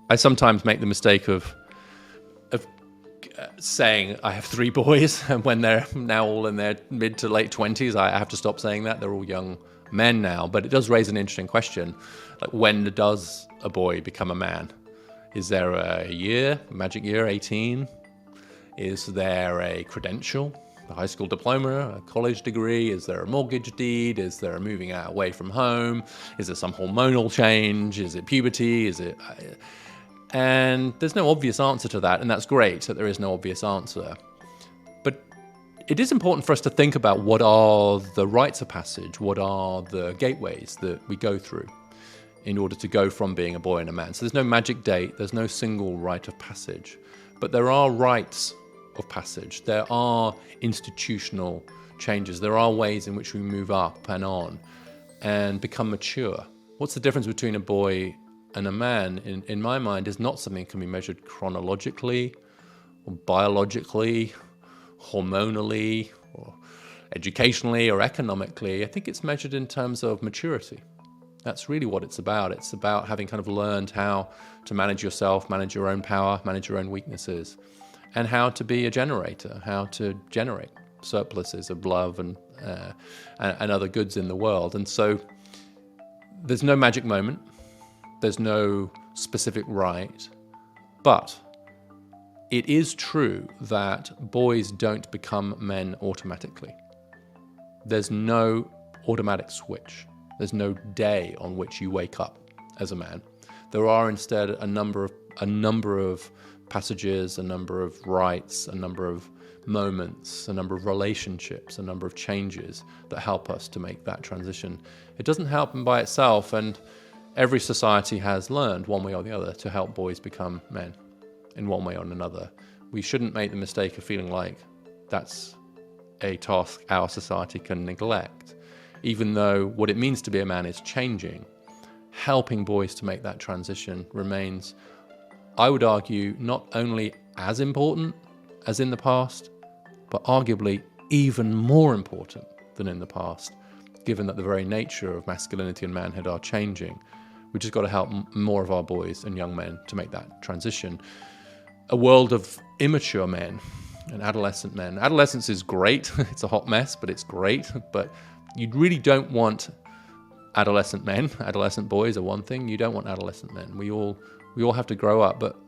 I sometimes make the mistake of saying I have 3 boys, and when they're now all in their mid to late 20s, I have to stop saying that. They're all young men now, but it does raise an interesting question. Like, when does a boy become a man? Is there a magic year, 18? Is there a credential, a high school diploma, a college degree? Is there a mortgage deed? Is there a moving out away from home? Is there some hormonal change? Is it puberty? Is it... And there's no obvious answer to that, and that's great that there is no obvious answer. But it is important for us to think about what are the rites of passage, what are the gateways that we go through in order to go from being a boy and a man. So there's no magic date, there's no single rite of passage, but there are rites of passage. There are institutional changes. There are ways in which we move up and on and become mature. What's the difference between a boy and a man, in my mind, is not something that can be measured chronologically or biologically, hormonally or educationally or economically. I think it's measured in terms of maturity. That's really what it's about. It's about having kind of learned how to manage yourself, manage your own power, manage your own weaknesses, and how to be a generator, how to generate surpluses of love and other goods in the world. And so there's no magic moment. There's no specific rite, but it is true that boys don't become men automatically. There's no automatic switch. There's no day on which you wake up as a man. There are instead a number of passages, a number of rites, a number of moments, a number of relationships, a number of changes that help us to make that transition. It doesn't happen by itself, and every society has learned one way or the other to help boys become men in one way or another. We shouldn't make the mistake of feeling like that's a task our society can neglect. Even though what it means to be a man is changing, helping boys to make that transition remains, I would argue, not only as important as in the past, but arguably even more important than in the past, given that the very nature of masculinity and manhood are changing. We've just got to help more of our boys and young men to make that transition. A world of immature men and adolescent men. Adolescence is great. It's a hot mess, but it's great. But you really don't want adolescent men. Adolescent boys are one thing. You don't want adolescent men. We all have to grow up. But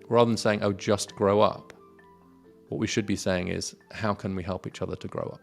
rather than saying, oh, just grow up, what we should be saying is, how can we help each other to grow up?